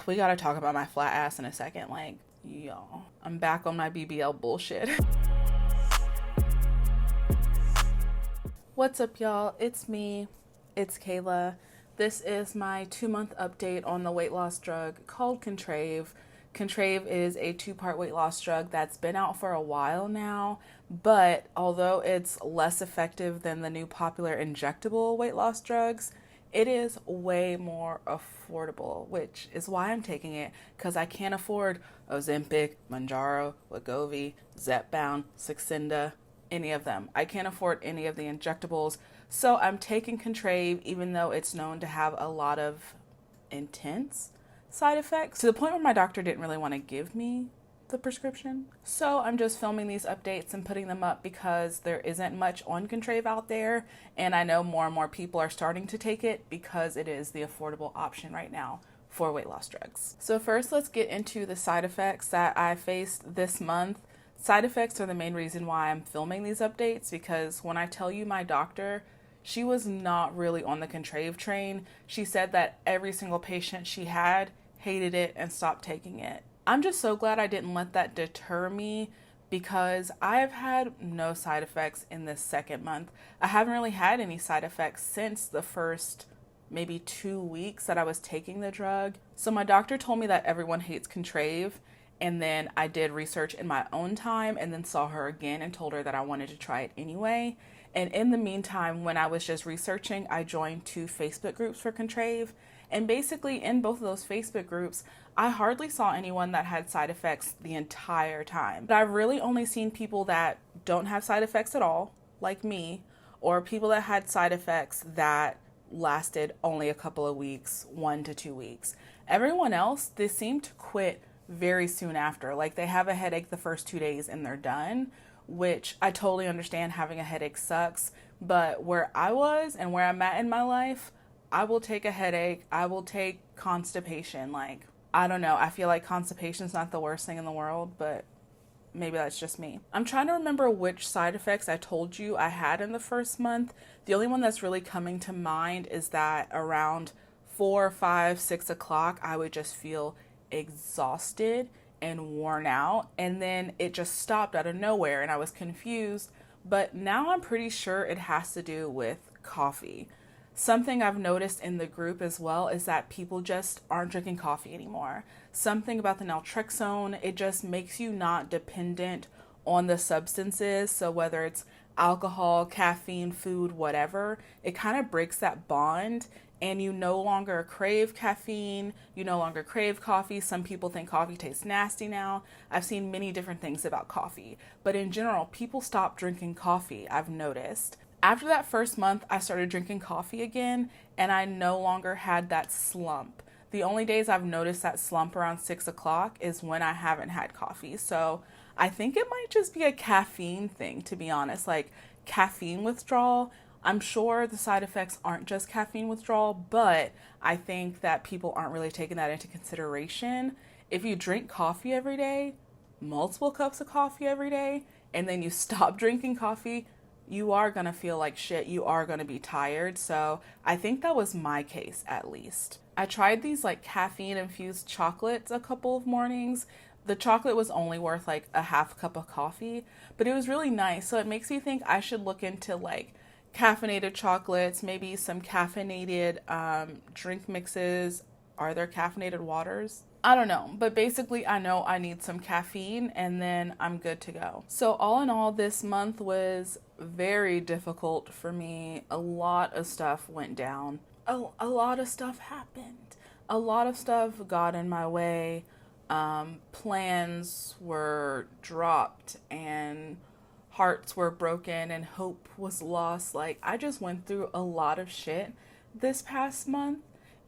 We gotta talk about my flat ass in a second. Like, y'all, I'm back on my BBL bullshit. What's up, y'all? It's me. It's Kayla. This is my 2-month update on the weight loss drug called Contrave. Contrave is a 2-part weight loss drug that's been out for a while now, but although it's less effective than the new popular injectable weight loss drugs, it is way more affordable, which is why I'm taking it, because I can't afford Ozempic, Mounjaro, Wegovy, Zepbound, Saxenda, any of them. I can't afford any of the injectables, so I'm taking Contrave, even though it's known to have a lot of intense side effects, to the point where my doctor didn't really want to give me the prescription. So I'm just filming these updates and putting them up because there isn't much on Contrave out there, and I know more and more people are starting to take it because it is the affordable option right now for weight loss drugs. So first, let's get into the side effects that I faced this month. Side effects are the main reason why I'm filming these updates, because when I tell you my doctor, she was not really on the Contrave train. She said that every single patient she had hated it and stopped taking it. I'm just so glad I didn't let that deter me, because I have had no side effects in this second month. I haven't really had any side effects since the first maybe 2 weeks that I was taking the drug. So my doctor told me that everyone hates Contrave, and then I did research in my own time and then saw her again and told her that I wanted to try it anyway. And in the meantime, when I was just researching, I joined 2 Facebook groups for Contrave. And basically in both of those Facebook groups, I hardly saw anyone that had side effects the entire time. But I've really only seen people that don't have side effects at all, like me, or people that had side effects that lasted only a couple of weeks, 1 to 2 weeks. Everyone else, they seem to quit very soon after. Like, they have a headache the first 2 days and they're done, which I totally understand. Having a headache sucks, but where I was and where I'm at in my life, I will take a headache. I will take constipation. Like, I don't know. I feel like constipation is not the worst thing in the world, but maybe that's just me. I'm trying to remember which side effects I told you I had in the first month. The only one that's really coming to mind is that around 4, 5, 6 o'clock, I would just feel exhausted and worn out. And then it just stopped out of nowhere and I was confused. But now I'm pretty sure it has to do with coffee. Something I've noticed in the group as well is that people just aren't drinking coffee anymore. Something about the naltrexone, it just makes you not dependent on the substances. So whether it's alcohol, caffeine, food, whatever, it kind of breaks that bond and you no longer crave caffeine, you no longer crave coffee. Some people think coffee tastes nasty now. I've seen many different things about coffee, but in general, people stop drinking coffee, I've noticed. After that first month, I started drinking coffee again, and I no longer had that slump. The only days I've noticed that slump around 6 o'clock is when I haven't had coffee. So I think it might just be a caffeine thing, to be honest. Like, caffeine withdrawal, I'm sure the side effects aren't just caffeine withdrawal, but I think that people aren't really taking that into consideration. If you drink coffee every day, multiple cups of coffee every day, and then you stop drinking coffee, you are going to feel like shit. You are going to be tired. So I think that was my case, at least. I tried these like caffeine infused chocolates a couple of mornings. The chocolate was only worth like a half cup of coffee, but it was really nice. So it makes me think I should look into like caffeinated chocolates, maybe some caffeinated drink mixes. Are there caffeinated waters? I don't know, but basically I know I need some caffeine and then I'm good to go. So all in all, this month was very difficult for me. A lot of stuff went down. A lot of stuff happened. A lot of stuff got in my way. Plans were dropped and hearts were broken and hope was lost. Like, I just went through a lot of shit this past month.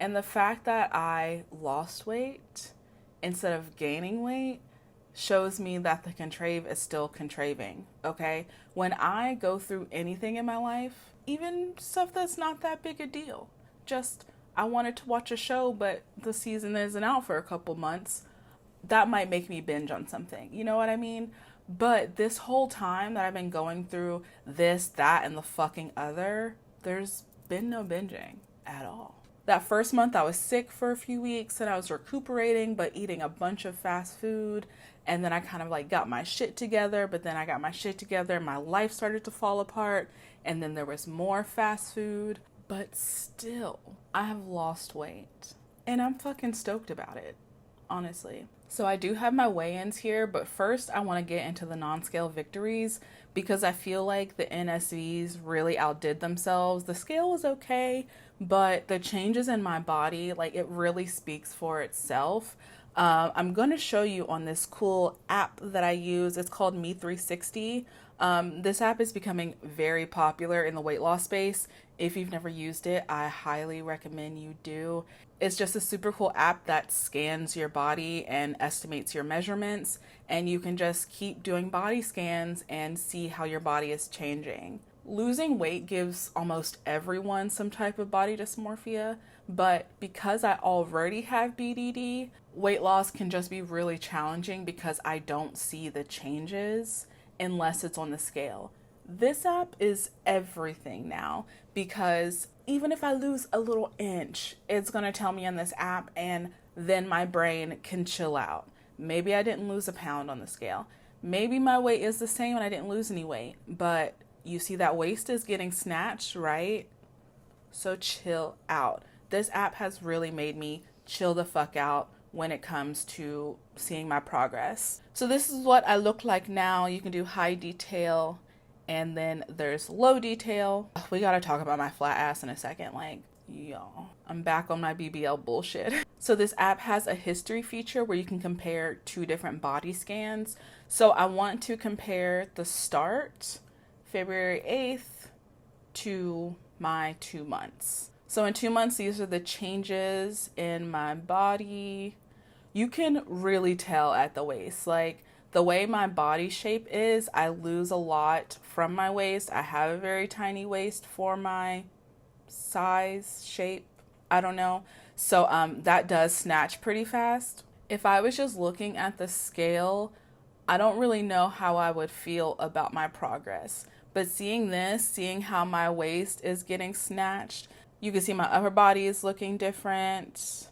And the fact that I lost weight instead of gaining weight shows me that the Contrave is still contraving, okay? When I go through anything in my life, even stuff that's not that big a deal, just I wanted to watch a show, but the season isn't out for a couple months, that might make me binge on something. You know what I mean? But this whole time that I've been going through this, that, and the fucking other, there's been no binging at all. That first month I was sick for a few weeks and I was recuperating, but eating a bunch of fast food. And then I kind of like got my shit together, but then I got my shit together. My life started to fall apart. And then there was more fast food. But still, I have lost weight. And I'm fucking stoked about it, honestly. So I do have my weigh-ins here, but first I want to get into the non-scale victories because I feel like the NSVs really outdid themselves. The scale was okay, but the changes in my body, like it really speaks for itself. I'm going to show you on this cool app that I use. It's called MeThreeSixty. This app is becoming very popular in the weight loss space. If you've never used it, I highly recommend you do. It's just a super cool app that scans your body and estimates your measurements, and you can just keep doing body scans and see how your body is changing. Losing weight gives almost everyone some type of body dysmorphia, but because I already have BDD, weight loss can just be really challenging because I don't see the changes unless it's on the scale. This app is everything now because even if I lose a little inch, it's going to tell me on this app and then my brain can chill out. Maybe I didn't lose a pound on the scale. Maybe my weight is the same and I didn't lose any weight, but you see that waist is getting snatched, right? So chill out. This app has really made me chill the fuck out when it comes to seeing my progress. So this is what I look like now. You can do high detail and then there's low detail. We gotta talk about my flat ass in a second. Like, y'all, I'm back on my BBL bullshit. So this app has a history feature where you can compare two different body scans. So I want to compare the start, February 8th, to my 2 months. So in 2 months, these are the changes in my body. You can really tell at the waist. Like the way my body shape is, I lose a lot from my waist. I have a very tiny waist for my size, shape. I don't know. So that does snatch pretty fast. If I was just looking at the scale, I don't really know how I would feel about my progress. But seeing this, seeing how my waist is getting snatched, you can see my upper body is looking different.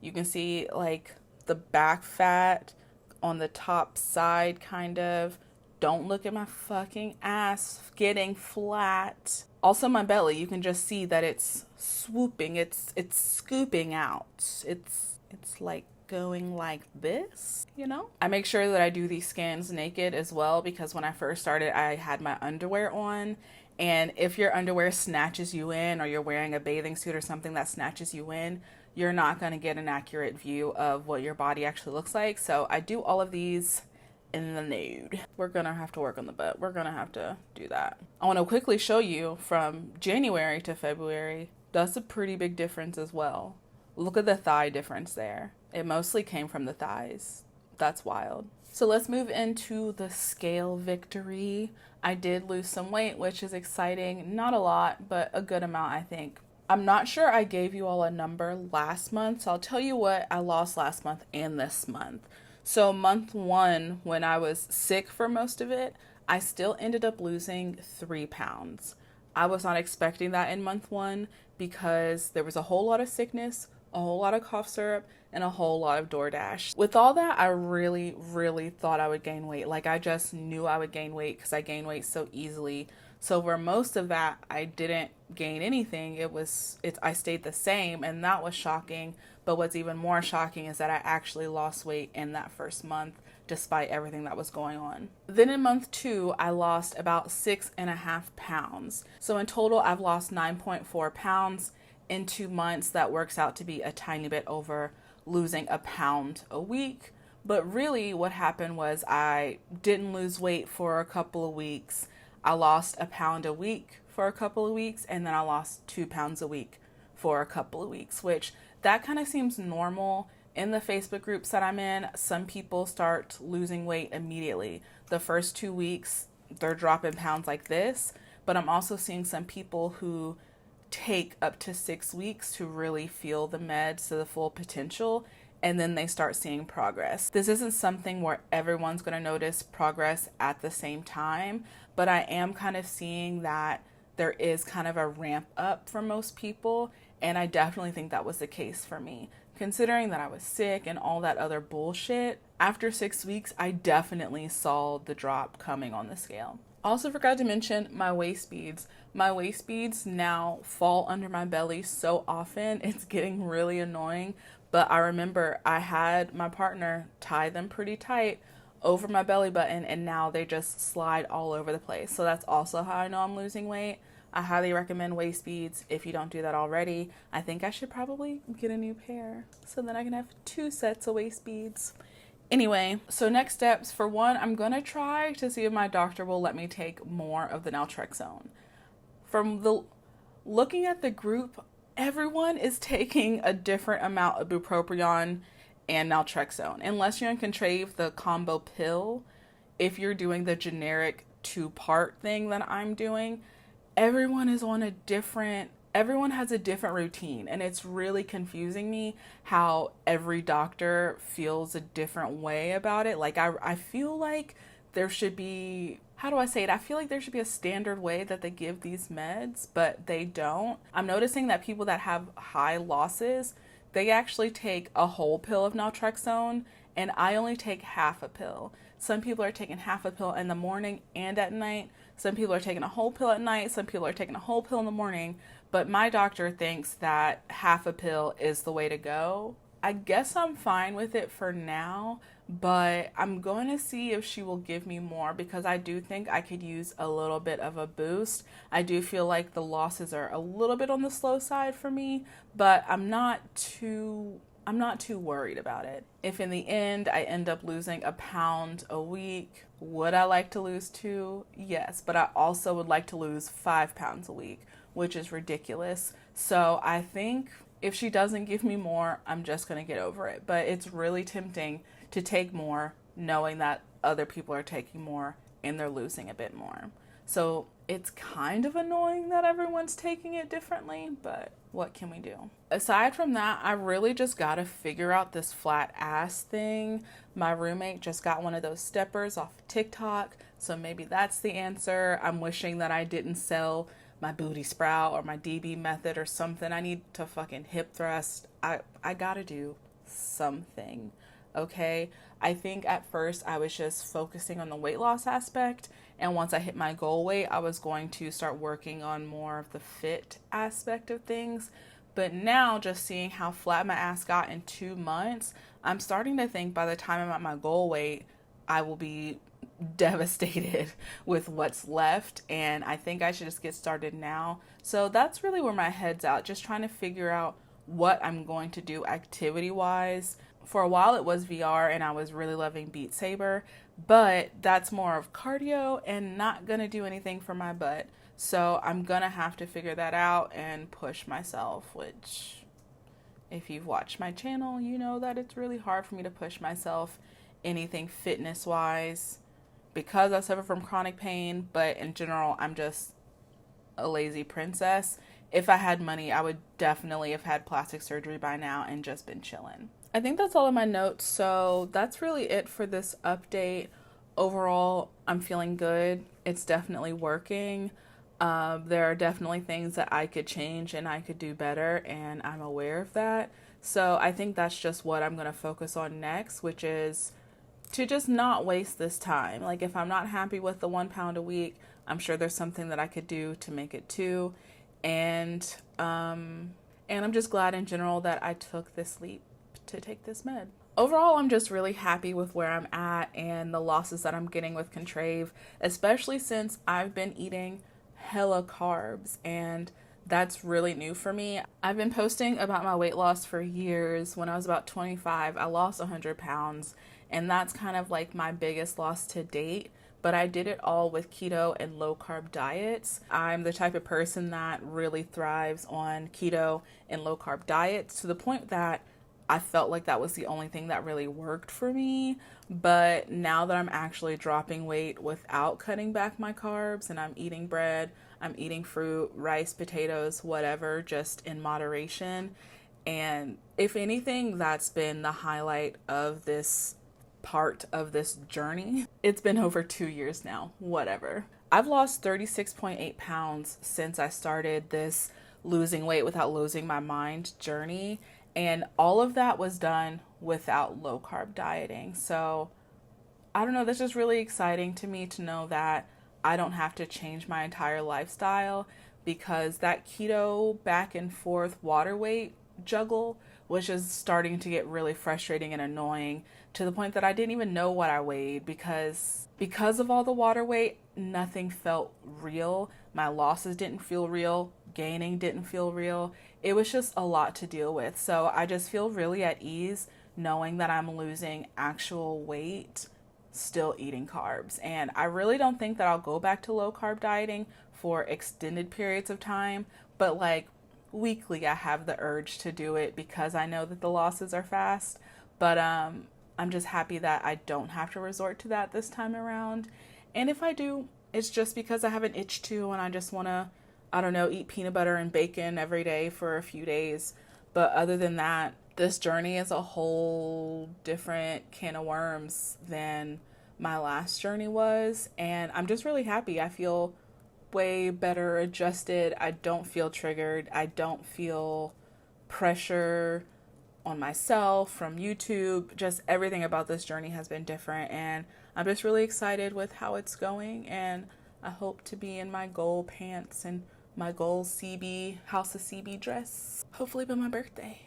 You can see like the back fat on the top side kind of. Don't look at my fucking ass getting flat. Also my belly, you can just see that it's swooping, it's scooping out. It's like going like this, you know? I make sure that I do these scans naked as well because when I first started, I had my underwear on. And if your underwear snatches you in or you're wearing a bathing suit or something that snatches you in, you're not going to get an accurate view of what your body actually looks like. So I do all of these in the nude. We're going to have to work on the butt. We're going to have to do that. I want to quickly show you from January to February. That's a pretty big difference as well. Look at the thigh difference there. It mostly came from the thighs. That's wild. So let's move into the scale victory. I did lose some weight, which is exciting. Not a lot, but a good amount, I think. I'm not sure I gave you all a number last month, so I'll tell you what I lost last month and this month. So month 1, when I was sick for most of it, I still ended up losing 3 pounds. I was not expecting that in month 1 because there was a whole lot of sickness, a whole lot of cough syrup, and a whole lot of DoorDash. With all that, I really, really thought I would gain weight. Like I just knew I would gain weight because I gain weight so easily. So for most of that, I didn't gain anything. I stayed the same, and that was shocking. But what's even more shocking is that I actually lost weight in that first month, despite everything that was going on. Then in month 2, I lost about 6.5 pounds. So in total, I've lost 9.4 pounds in 2 months. That works out to be a tiny bit over losing a pound a week. But really what happened was I didn't lose weight for a couple of weeks. I lost a pound a week for a couple of weeks, and then I lost 2 pounds a week for a couple of weeks, which that kind of seems normal. In the Facebook groups that I'm in, some people start losing weight immediately. The first 2 weeks, they're dropping pounds like this, but I'm also seeing some people who take up to 6 weeks to really feel the meds to the full potential, and then they start seeing progress. This isn't something where everyone's going to notice progress at the same time, but I am kind of seeing that there is kind of a ramp up for most people, And I definitely think that was the case for me. Considering that I was sick and all that other bullshit, after 6 weeks, I definitely saw the drop coming on the scale. Also forgot to mention my waist beads. My waist beads now fall under my belly so often, it's getting really annoying. But I remember I had my partner tie them pretty tight over my belly button, and now they just slide all over the place. So that's also how I know I'm losing weight. I highly recommend waist beads if you don't do that already. I think I should probably get a new pair so then I can have 2 sets of waist beads. Anyway, so next steps. For one, I'm going to try to see if my doctor will let me take more of the naltrexone. From the looking at the group, everyone is taking a different amount of bupropion and naltrexone. Unless you're in Contrave, the combo pill, if you're doing the generic 2-part thing that I'm doing, everyone has a different routine, and it's really confusing me how every doctor feels a different way about it. Like I feel like there should be, how do I say it? I feel like there should be a standard way that they give these meds, but they don't. I'm noticing that people that have high losses, they actually take a whole pill of naltrexone, and I only take half a pill. Some people are taking half a pill in the morning and at night. Some people are taking a whole pill at night. Some people are taking a whole pill in the morning. But my doctor thinks that half a pill is the way to go. I guess I'm fine with it for now, but I'm going to see if she will give me more, because I do think I could use a little bit of a boost. I do feel like the losses are a little bit on the slow side for me, but I'm not too worried about it. If in the end I end up losing a pound a week, would I like to lose 2? Yes, but I also would like to lose 5 pounds a week, which is ridiculous. So I think if she doesn't give me more, I'm just going to get over it. But it's really tempting to take more, knowing that other people are taking more and they're losing a bit more. So it's kind of annoying that everyone's taking it differently, but what can we do? Aside from that, I really just got to figure out this flat ass thing. My roommate just got one of those steppers off TikTok, so maybe that's the answer. I'm wishing that I didn't sell my booty sprout or my DB method or something. I need to fucking hip thrust. I gotta do something, okay? I think at first I was just focusing on the weight loss aspect, and once I hit my goal weight, I was going to start working on more of the fit aspect of things. But now, just seeing how flat my ass got in 2 months, I'm starting to think by the time I'm at my goal weight, I will be devastated with what's left, and I think I should just get started now. So that's really where my head's at, just trying to figure out what I'm going to do activity wise. For a while it was VR, and I was really loving Beat Saber, but that's more of cardio and not gonna do anything for my butt. So I'm gonna have to figure that out and push myself, which if you've watched my channel, you know that it's really hard for me to push myself anything fitness wise, because I suffer from chronic pain, but in general, I'm just a lazy princess. If I had money, I would definitely have had plastic surgery by now and just been chilling. I think that's all of my notes, so that's really it for this update. Overall, I'm feeling good. It's definitely working. There are definitely things that I could change and I could do better, and I'm aware of that. So I think that's just what I'm going to focus on next, which is to just not waste this time. Like, if I'm not happy with the 1 pound a week, I'm sure there's something that I could do to make it 2. And I'm just glad in general that I took this leap to take this med. Overall, I'm just really happy with where I'm at and the losses that I'm getting with Contrave, especially since I've been eating hella carbs, and that's really new for me. I've been posting about my weight loss for years. When I was about 25, I lost 100 pounds, and that's kind of like my biggest loss to date. But I did it all with keto and low carb diets. I'm the type of person that really thrives on keto and low carb diets, to the point that I felt like that was the only thing that really worked for me. But now that I'm actually dropping weight without cutting back my carbs, and I'm eating bread, I'm eating fruit, rice, potatoes, whatever, just in moderation. And if anything, that's been the highlight of this part of this journey. It's been over 2 years now, whatever. I've lost 36.8 pounds since I started this losing weight without losing my mind journey. And all of that was done without low carb dieting. So I don't know, that's just really exciting to me to know that I don't have to change my entire lifestyle, because that keto back and forth water weight juggle was just starting to get really frustrating and annoying, to the point that I didn't even know what I weighed, because of all the water weight, nothing felt real. My losses didn't feel real, gaining didn't feel real. It was just a lot to deal with. So I just feel really at ease knowing that I'm losing actual weight still eating carbs. And I really don't think that I'll go back to low carb dieting for extended periods of time, but like weekly I have the urge to do it because I know that the losses are fast. But I'm just happy that I don't have to resort to that this time around. And if I do, it's just because I have an itch to, and I just want to, I don't know, eat peanut butter and bacon every day for a few days. But other than that, this journey is a whole different can of worms than my last journey was. And I'm just really happy. I feel way better adjusted. I don't feel triggered. I don't feel pressure on myself from YouTube. Just everything about this journey has been different. And I'm just really excited with how it's going. And I hope to be in my gold pants and my gold CB, House of CB dress, hopefully by my birthday.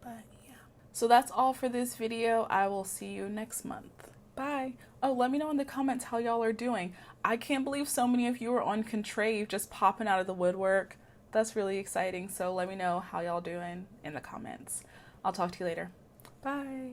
But yeah. So that's all for this video. I will see you next month. Bye. Oh, let me know in the comments how y'all are doing. I can't believe so many of you are on Contrave, just popping out of the woodwork. That's really exciting. So let me know how y'all doing in the comments. I'll talk to you later. Bye.